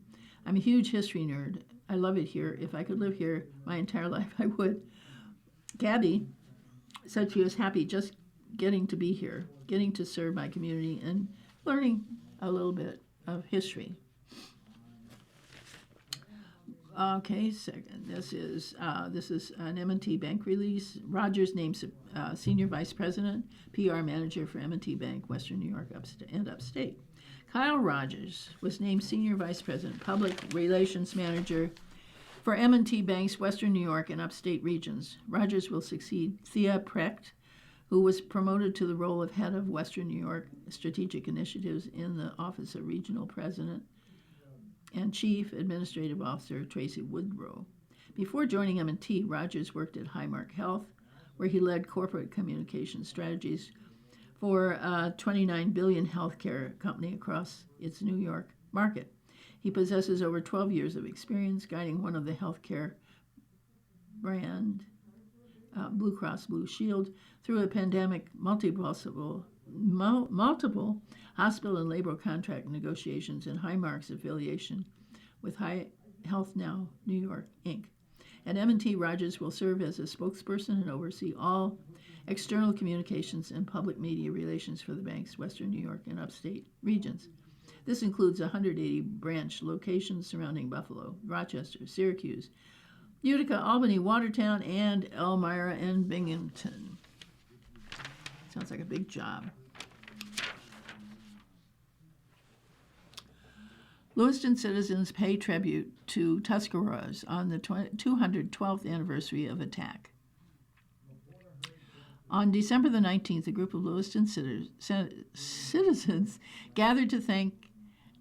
I'm a huge history nerd. I love it here. If I could live here my entire life, I would. Gabby said she was happy just getting to be here, getting to serve my community, and learning a little bit of history. Okay, second. This is an M&T Bank release. Rogers named Senior Vice President, PR Manager for M&T Bank, Western New York and Upstate. Kyle Rogers was named Senior Vice President, Public Relations Manager for M&T Bank's Western New York and Upstate regions. Rogers will succeed Thea Precht, who was promoted to the role of Head of Western New York Strategic Initiatives in the Office of Regional President, and Chief Administrative Officer Tracy Woodrow. Before joining M&T, Rogers worked at Highmark Health, where he led corporate communication strategies for a $29 billion healthcare company across its New York market. He possesses over 12 years of experience guiding one of the healthcare brand, Blue Cross Blue Shield, through a pandemic multiple hospital and labor contract negotiations and Highmark's affiliation with Health Now New York, Inc. At M&T, Rogers will serve as a spokesperson and oversee all external communications and public media relations for the bank's Western New York and Upstate regions. This includes 180 branch locations surrounding Buffalo, Rochester, Syracuse, Utica, Albany, Watertown, and Elmira and Binghamton. Sounds like a big job. Lewiston citizens pay tribute to Tuscaroras on the 212th anniversary of attack. On December the 19th, a group of Lewiston citizens gathered to thank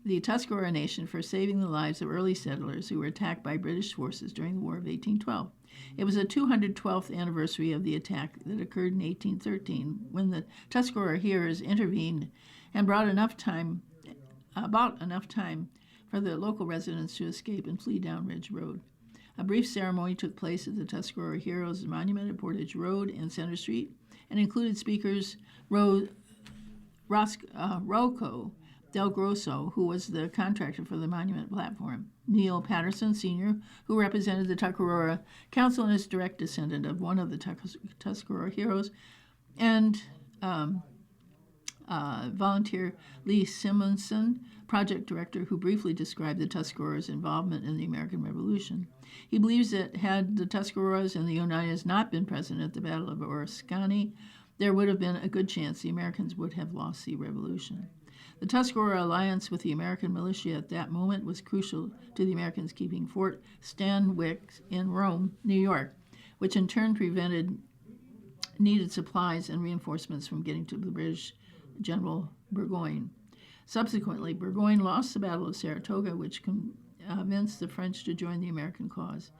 the Tuscarora Nation for saving the lives of early settlers who were attacked by British forces during the War of 1812. It was the 212th anniversary of the attack that occurred in 1813, when the Tuscarora heroes intervened and brought about enough time for the local residents to escape and flee down Ridge Road. A brief ceremony took place at the Tuscarora Heroes Monument at Portage Road and Center Street and included speakers Rocco Del Grosso, who was the contractor for the monument platform, Neil Patterson, Sr., who represented the Tuscarora Council and is direct descendant of one of the Tuscarora heroes, and volunteer Lee Simonson, project director, who briefly described the Tuscaroras' involvement in the American Revolution. He believes that had the Tuscaroras and the Oneidas not been present at the Battle of Oriskany, there would have been a good chance the Americans would have lost the revolution. The Tuscarora alliance with the American militia at that moment was crucial to the Americans keeping Fort Stanwix in Rome, New York, which in turn prevented needed supplies and reinforcements from getting to the British General Burgoyne. Subsequently, Burgoyne lost the Battle of Saratoga, which convinced the French to join the American cause.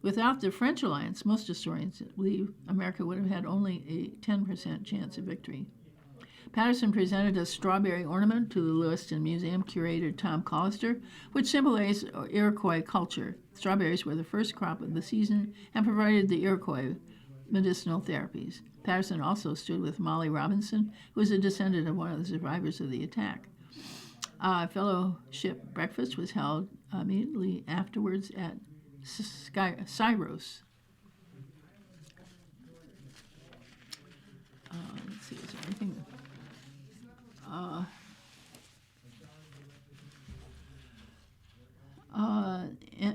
Without the French alliance, most historians believe America would have had only a 10% chance of victory. Patterson presented a strawberry ornament to the Lewiston Museum curator Tom Collister, which symbolized Iroquois culture. Strawberries were the first crop of the season and provided the Iroquois medicinal therapies. Patterson also stood with Molly Robinson, who is a descendant of one of the survivors of the attack. A fellowship breakfast was held immediately afterwards at Syros. Let's see, is there anything?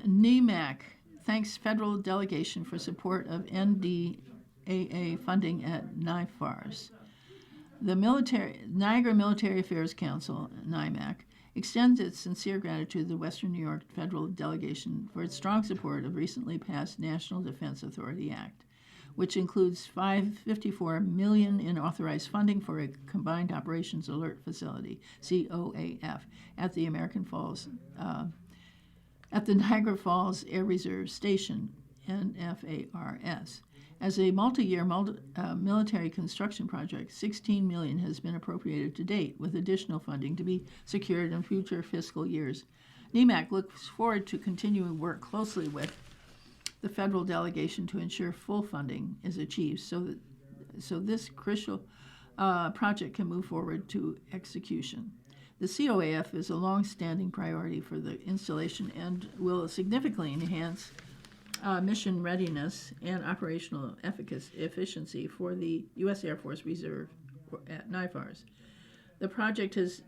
NEMAC thanks federal delegation for support of NDAA funding at NIFARS. The Niagara Military Affairs Council, NIMAC, extends its sincere gratitude to the Western New York federal delegation for its strong support of recently passed National Defense Authority Act, which includes $54 million in authorized funding for a Combined Operations Alert Facility, COAF, at the Niagara Falls Air Reserve Station, NFARS. As a multi-year military construction project, $16 million has been appropriated to date, with additional funding to be secured in future fiscal years. NEMAC looks forward to continuing work closely with the federal delegation to ensure full funding is achieved so this crucial project can move forward to execution. The COAF is a long-standing priority for the installation and will significantly enhance mission readiness and operational efficiency for the U.S. Air Force Reserve at NIFARS. The project has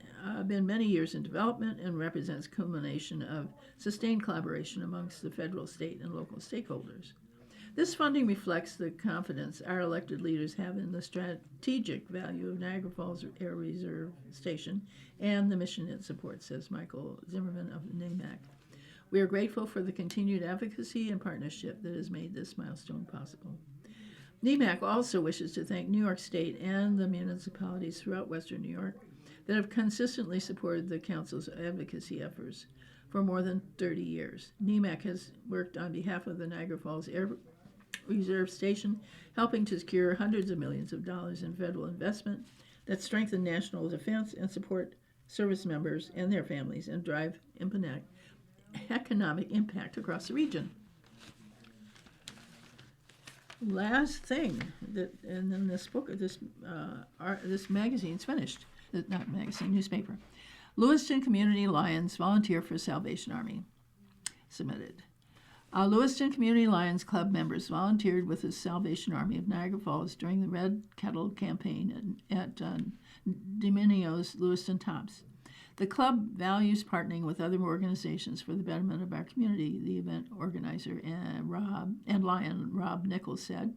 been many years in development and represents culmination of sustained collaboration amongst the federal, state, and local stakeholders. This funding reflects the confidence our elected leaders have in the strategic value of Niagara Falls Air Reserve Station and the mission it supports, says Michael Zimmerman of NAMAC. We are grateful for the continued advocacy and partnership that has made this milestone possible. NEMAC also wishes to thank New York State and the municipalities throughout Western New York that have consistently supported the Council's advocacy efforts for more than 30 years. NEMAC has worked on behalf of the Niagara Falls Air Reserve Station, helping to secure hundreds of millions of dollars in federal investment that strengthen national defense and support service members and their families and drive economic impact across the region. Last thing, and then this book, this magazine's finished. Not magazine, newspaper. Lewiston Community Lions volunteer for Salvation Army. Submitted. Lewiston Community Lions Club members volunteered with the Salvation Army of Niagara Falls during the Red Kettle campaign at Dominio's Lewiston Tops. The club values partnering with other organizations for the betterment of our community, the event organizer and Lion Rob Nichols said.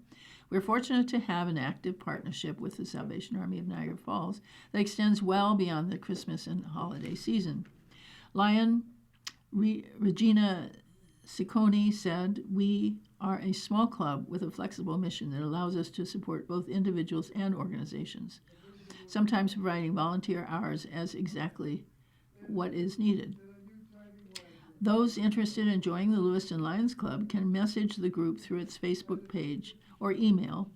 We're fortunate to have an active partnership with the Salvation Army of Niagara Falls that extends well beyond the Christmas and holiday season. Lion Regina Ciccone said, "We are a small club with a flexible mission that allows us to support both individuals and organizations, sometimes providing volunteer hours as exactly what is needed. Those interested in joining the Lewiston Lions Club can message the group through its Facebook page or email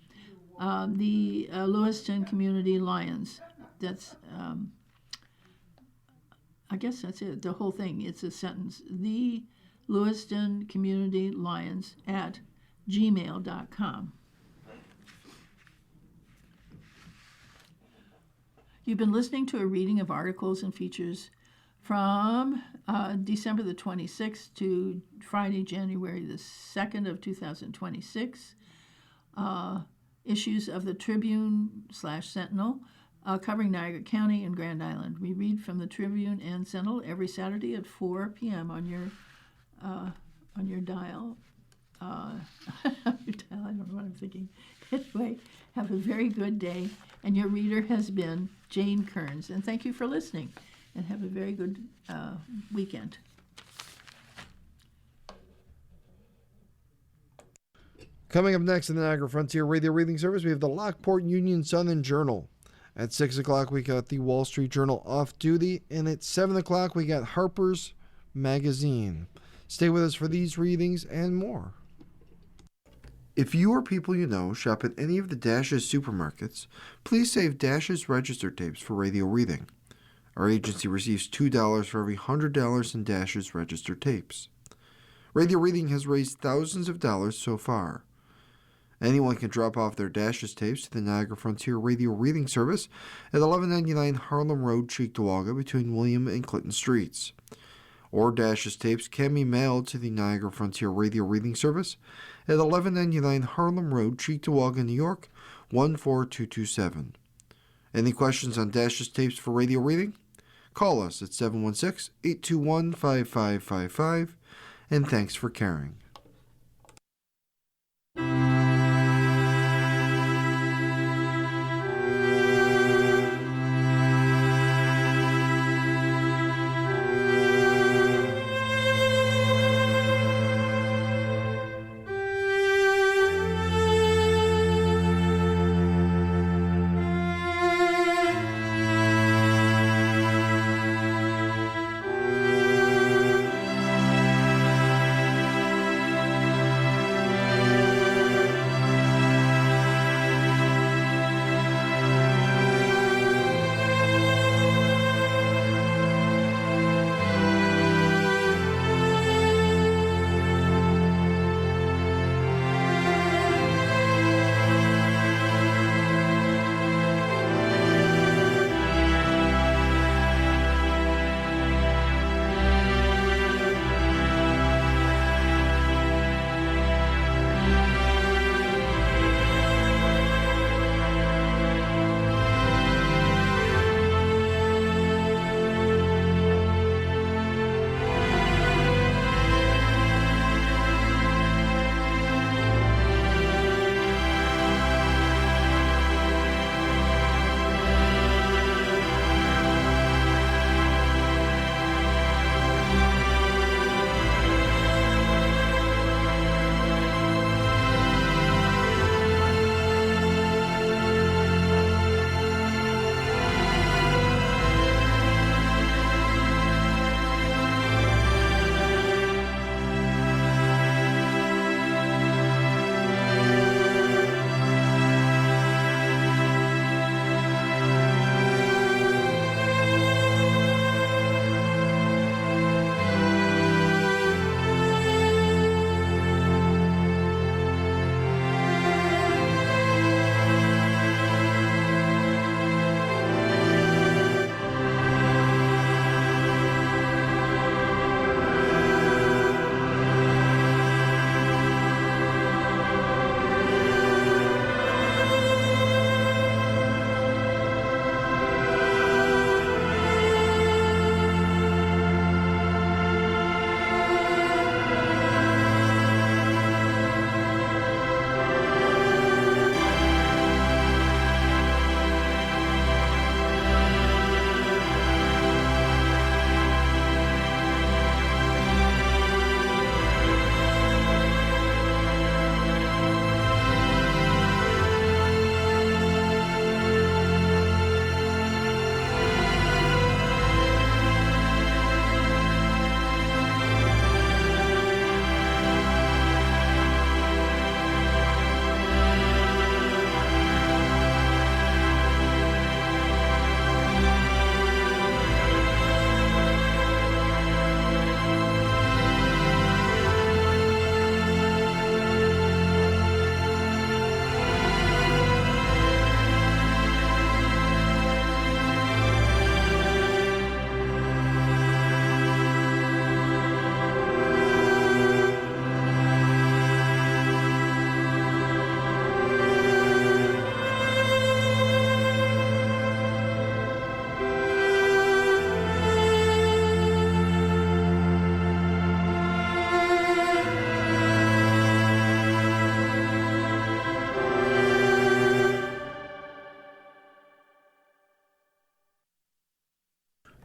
the Lewiston Community Lions." That's, I guess that's it, the whole thing. It's a sentence. The Lewiston Community Lions at gmail.com. You've been listening to a reading of articles and features from December the 26th to Friday, January the 2nd of 2026. Issues of the Tribune/Sentinel covering Niagara County and Grand Island. We read from the Tribune and Sentinel every Saturday at 4 p.m. on your dial. I don't know what I'm thinking. Anyway, have a very good day. And your reader has been Jane Kearns. And thank you for listening. And have a very good weekend. Coming up next in the Niagara Frontier Radio Reading Service, we have the Lockport Union Southern Journal. At 6 o'clock, we got the Wall Street Journal Off Duty. And at 7 o'clock, we got Harper's Magazine. Stay with us for these readings and more. If you or people you know shop at any of the Dash's supermarkets, please save Dash's register tapes for radio reading. Our agency receives $2 for every $100 in Dash's register tapes. Radio reading has raised thousands of dollars so far. Anyone can drop off their dashes tapes to the Niagara Frontier Radio Reading Service at 1199 Harlem Road, Cheektowaga, between William and Clinton Streets. Or dashes tapes can be mailed to the Niagara Frontier Radio Reading Service at 1199 Harlem Road, Cheektowaga, New York, 14227. Any questions on dashes tapes for radio reading? Call us at 716-821-5555, and thanks for caring.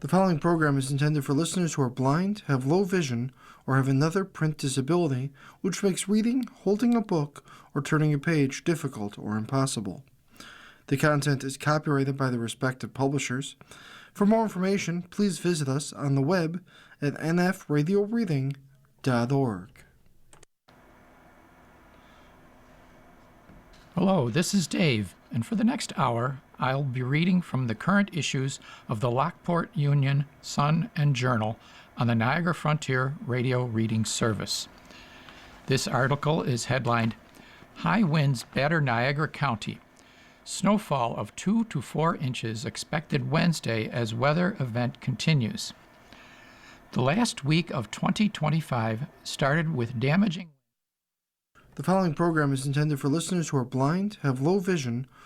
The following program is intended for listeners who are blind, have low vision, or have another print disability which makes reading, holding a book, or turning a page difficult or impossible. The content is copyrighted by the respective publishers. For more information, please visit us on the web at nfradioreading.org. Hello, this is Dave, and for the next hour, I'll be reading from the current issues of the Lockport Union Sun and Journal on the Niagara Frontier Radio Reading Service. This article is headlined, High winds batter Niagara County. Snowfall of 2 to 4 inches expected Wednesday as weather event continues. The last week of 2025 started with damaging. The following program is intended for listeners who are blind, have low vision,